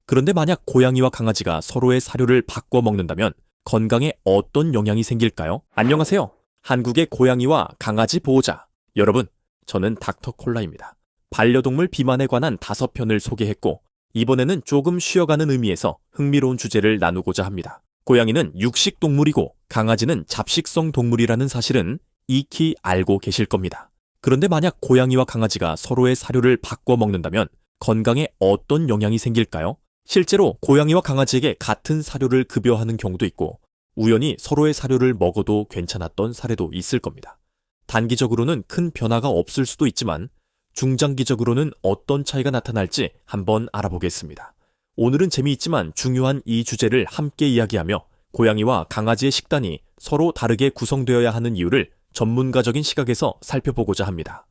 그런데 만약 고양이와 강아지가 서로의 사료를 바꿔 먹는다면 건강에 어떤 영향이 생길까요? 안녕하세요. 한국의 고양이와 강아지 보호자. 여러분, 저는 닥터 콜라입니다. 반려동물 비만에 관한 5편을 소개했고, 이번에는 조금 쉬어가는 의미에서 흥미로운 주제를 나누고자 합니다. 고양이는 육식 동물이고 강아지는 잡식성 동물이라는 사실은 익히 알고 계실 겁니다. 그런데 만약 고양이와 강아지가 서로의 사료를 바꿔 먹는다면 건강에 어떤 영향이 생길까요? 실제로 고양이와 강아지에게 같은 사료를 급여하는 경우도 있고 우연히 서로의 사료를 먹어도 괜찮았던 사례도 있을 겁니다. 단기적으로는 큰 변화가 없을 수도 있지만 중장기적으로는 어떤 차이가 나타날지 한번 알아보겠습니다. 오늘은 재미있지만 중요한 이 주제를 함께 이야기하며 고양이와 강아지의 식단이 서로 다르게 구성되어야 하는 이유를 전문가적인 시각에서 살펴보고자 합니다.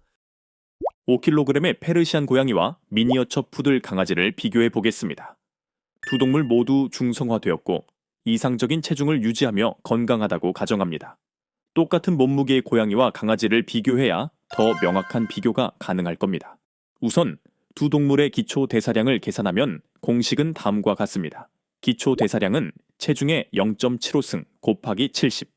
5kg의 페르시안 고양이와 미니어처 푸들 강아지를 비교해 보겠습니다. 두 동물 모두 중성화되었고 이상적인 체중을 유지하며 건강하다고 가정합니다. 똑같은 몸무게의 고양이와 강아지를 비교해야 더 명확한 비교가 가능할 겁니다. 우선 두 동물의 기초 대사량을 계산하면 공식은 다음과 같습니다. 기초 대사량은 체중의 0.75승 곱하기 70.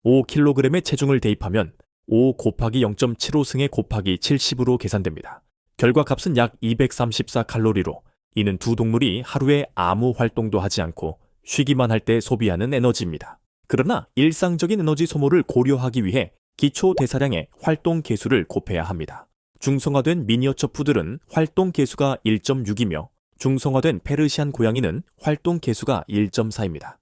5kg의 체중을 대입하면 5 곱하기 0.75승에 곱하기 70으로 계산됩니다. 결과값은 약 234칼로리로 이는 두 동물이 하루에 아무 활동도 하지 않고 쉬기만 할 때 소비하는 에너지입니다. 그러나 일상적인 에너지 소모를 고려하기 위해 기초 대사량의 활동 계수를 곱해야 합니다. 중성화된 미니어처 푸들은 활동 계수가 1.6이며 중성화된 페르시안 고양이는 활동 계수가 1.4입니다.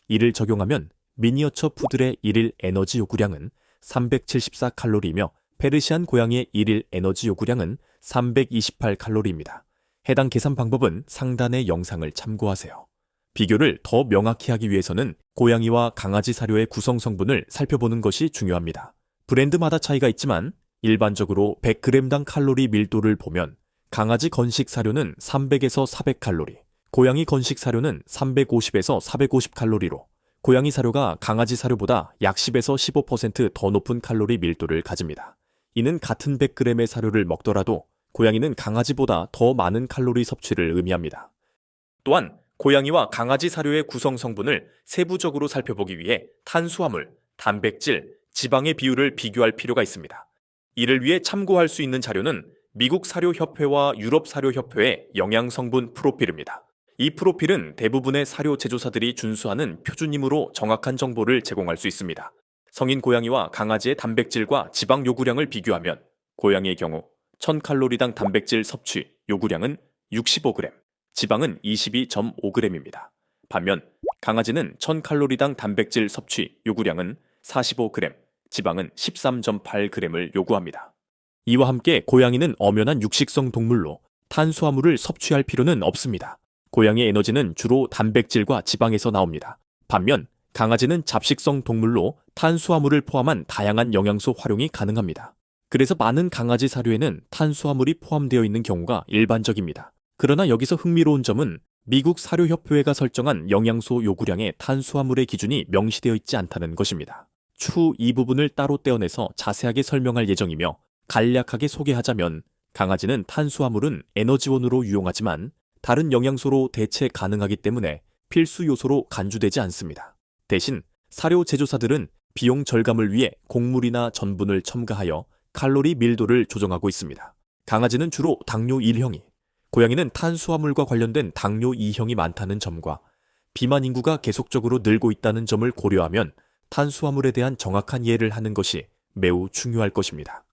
이를 적용하면 미니어처 푸들의 일일 에너지 요구량은 374칼로리이며 페르시안 고양이의 일일 에너지 요구량은 328칼로리입니다. 해당 계산 방법은 상단의 영상을 참고하세요. 비교를 더 명확히 하기 위해서는 고양이와 강아지 사료의 구성 성분을 살펴보는 것이 중요합니다. 브랜드마다 차이가 있지만 일반적으로 100g당 칼로리 밀도를 보면 강아지 건식 사료는 300에서 400칼로리, 고양이 건식 사료는 350에서 450칼로리로 고양이 사료가 강아지 사료보다 약 10에서 15%더 높은 칼로리 밀도를 가집니다. 이는 같은 100g의 사료를 먹더라도 고양이는 강아지보다 더 많은 칼로리 섭취를 의미합니다. 또한 고양이와 강아지 사료의 구성 성분을 세부적으로 살펴보기 위해 탄수화물, 단백질, 지방의 비율을 비교할 필요가 있습니다. 이를 위해 참고할 수 있는 자료는 미국 사료협회와 유럽 사료협회의 영양성분 프로필입니다. 이 프로필은 대부분의 사료 제조사들이 준수하는 표준이므로 정확한 정보를 제공할 수 있습니다. 성인 고양이와 강아지의 단백질과 지방 요구량을 비교하면 고양이의 경우 1000칼로리당 단백질 섭취 요구량은 65g, 지방은 22.5g입니다. 반면 강아지는 1000칼로리당 단백질 섭취 요구량은 45g, 지방은 13.8g을 요구합니다. 이와 함께 고양이는 엄연한 육식성 동물로 탄수화물을 섭취할 필요는 없습니다. 고양이의 에너지는 주로 단백질과 지방에서 나옵니다. 반면 강아지는 잡식성 동물로 탄수화물을 포함한 다양한 영양소 활용이 가능합니다. 그래서 많은 강아지 사료에는 탄수화물이 포함되어 있는 경우가 일반적입니다. 그러나 여기서 흥미로운 점은 미국 사료협회가 설정한 영양소 요구량의 탄수화물의 기준이 명시되어 있지 않다는 것입니다. 추후 이 부분을 따로 떼어내서 자세하게 설명할 예정이며 간략하게 소개하자면 강아지는 탄수화물은 에너지원으로 유용하지만 다른 영양소로 대체 가능하기 때문에 필수 요소로 간주되지 않습니다. 대신 사료 제조사들은 비용 절감을 위해 곡물이나 전분을 첨가하여 칼로리 밀도를 조정하고 있습니다. 강아지는 주로 당뇨 1형이, 고양이는 탄수화물과 관련된 당뇨 2형이 많다는 점과 비만 인구가 계속적으로 늘고 있다는 점을 고려하면 탄수화물에 대한 정확한 이해를 하는 것이 매우 중요할 것입니다.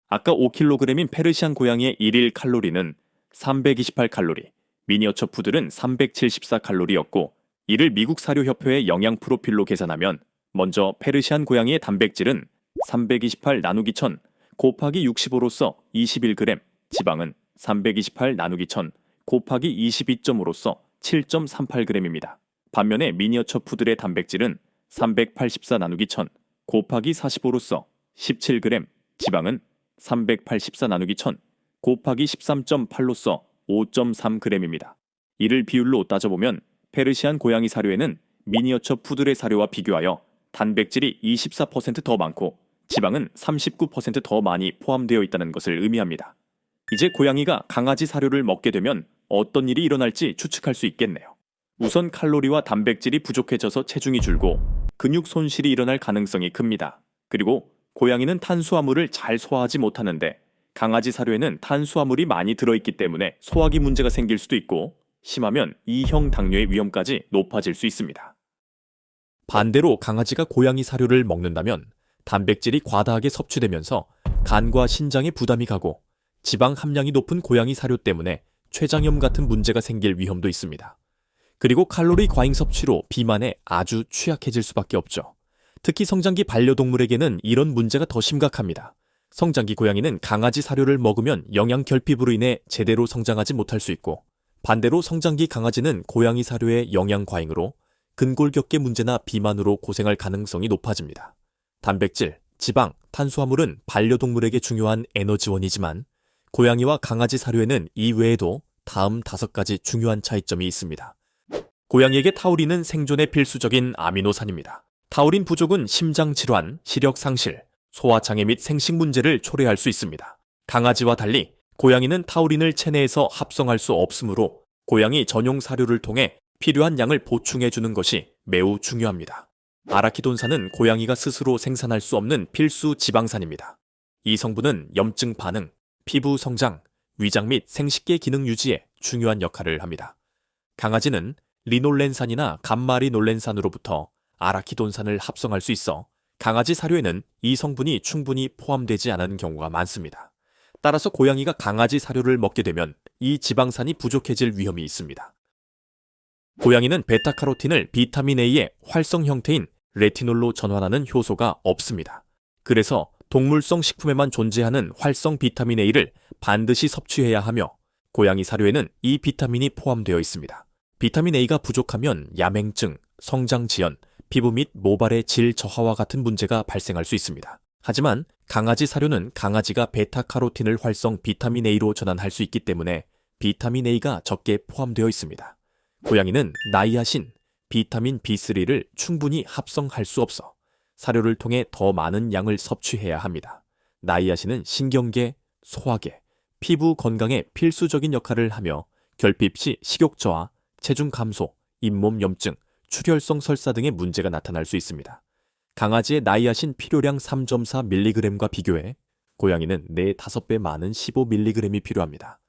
아까 5kg인 페르시안 고양이의 일일 칼로리는 328칼로리, 미니어처 푸들은 374칼로리였고 이를 미국 사료협회의 영양 프로필로 계산하면 먼저 페르시안 고양이의 단백질은 328 나누기 1000 곱하기 65로서 21g, 지방은 328 나누기 1000 곱하기 22.5로서 7.38g입니다. 반면에 미니어처 푸들의 단백질은 384 나누기 1000 곱하기 45로서 17g, 지방은 384 나누기 1000 곱하기 13.8로서 5.3g입니다. 이를 비율로 따져보면 페르시안 고양이 사료에는 미니어처 푸들의 사료와 비교하여 단백질이 24%더 많고 지방은 39%더 많이 포함되어 있다는 것을 의미합니다. 이제 고양이가 강아지 사료를 먹게 되면 어떤 일이 일어날지 추측할 수 있겠네요. 우선 칼로리와 단백질이 부족해져서 체중이 줄고 근육 손실이 일어날 가능성이 큽니다. 그리고 고양이는 탄수화물을 잘 소화하지 못하는데 강아지 사료에는 탄수화물이 많이 들어있기 때문에 소화기 문제가 생길 수도 있고 심하면 2형 당뇨의 위험까지 높아질 수 있습니다. 반대로 강아지가 고양이 사료를 먹는다면 단백질이 과다하게 섭취되면서 간과 신장에 부담이 가고 지방 함량이 높은 고양이 사료 때문에 췌장염 같은 문제가 생길 위험도 있습니다. 그리고 칼로리 과잉 섭취로 비만에 아주 취약해질 수밖에 없죠. 특히 성장기 반려동물에게는 이런 문제가 더 심각합니다. 성장기 고양이는 강아지 사료를 먹으면 영양 결핍으로 인해 제대로 성장하지 못할 수 있고 반대로 성장기 강아지는 고양이 사료의 영양 과잉으로 근골격계 문제나 비만으로 고생할 가능성이 높아집니다. 단백질, 지방, 탄수화물은 반려동물에게 중요한 에너지원이지만 고양이와 강아지 사료에는 이 외에도 다음 5가지 중요한 차이점이 있습니다. 고양이에게 타우린은 생존에 필수적인 아미노산입니다. 타우린 부족은 심장질환, 시력 상실, 소화장애 및 생식 문제를 초래할 수 있습니다. 강아지와 달리 고양이는 타우린을 체내에서 합성할 수 없으므로 고양이 전용 사료를 통해 필요한 양을 보충해주는 것이 매우 중요합니다. 아라키돈산은 고양이가 스스로 생산할 수 없는 필수 지방산입니다. 이 성분은 염증 반응, 피부 성장, 위장 및 생식계 기능 유지에 중요한 역할을 합니다. 강아지는 리놀렌산이나 감마리놀렌산으로부터 아라키돈산을 합성할 수 있어 강아지 사료에는 이 성분이 충분히 포함되지 않은 경우가 많습니다. 따라서 고양이가 강아지 사료를 먹게 되면 이 지방산이 부족해질 위험이 있습니다. 고양이는 베타카로틴을 비타민 A의 활성 형태인 레티놀로 전환하는 효소가 없습니다. 그래서 동물성 식품에만 존재하는 활성 비타민 A를 반드시 섭취해야 하며 고양이 사료에는 이 비타민이 포함되어 있습니다. 비타민 A가 부족하면 야맹증, 성장 지연, 피부 및 모발의 질 저하와 같은 문제가 발생할 수 있습니다. 하지만 강아지 사료는 강아지가 베타카로틴을 활성 비타민 A로 전환할 수 있기 때문에 비타민 A가 적게 포함되어 있습니다. 고양이는 나이아신, 비타민 B3를 충분히 합성할 수 없어 사료를 통해 더 많은 양을 섭취해야 합니다. 나이아신은 신경계, 소화계, 피부 건강에 필수적인 역할을 하며 결핍 시 식욕 저하, 체중 감소, 잇몸 염증, 출혈성 설사 등의 문제가 나타날 수 있습니다. 강아지의 나이아신 필요량 3.4mg과 비교해 고양이는 4~5배 많은 15mg이 필요합니다.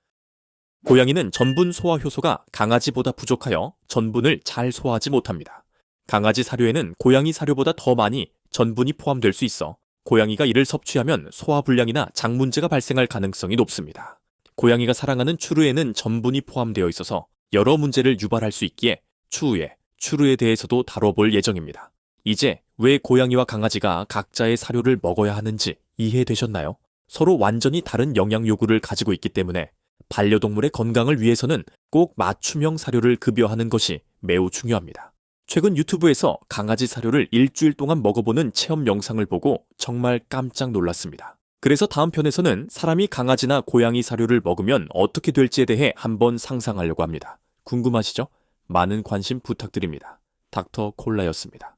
고양이는 전분 소화 효소가 강아지보다 부족하여 전분을 잘 소화하지 못합니다. 강아지 사료에는 고양이 사료보다 더 많이 전분이 포함될 수 있어 고양이가 이를 섭취하면 소화불량이나 장 문제가 발생할 가능성이 높습니다. 고양이가 사랑하는 추루에는 전분이 포함되어 있어서 여러 문제를 유발할 수 있기에 추후에 추루에 대해서도 다뤄볼 예정입니다. 이제 왜 고양이와 강아지가 각자의 사료를 먹어야 하는지 이해되셨나요? 서로 완전히 다른 영양 요구를 가지고 있기 때문에 반려동물의 건강을 위해서는 꼭 맞춤형 사료를 급여하는 것이 매우 중요합니다. 최근 유튜브에서 강아지 사료를 일주일 동안 먹어보는 체험 영상을 보고 정말 깜짝 놀랐습니다. 그래서 다음 편에서는 사람이 강아지나 고양이 사료를 먹으면 어떻게 될지에 대해 한번 상상하려고 합니다. 궁금하시죠? 많은 관심 부탁드립니다. 닥터 콜라였습니다.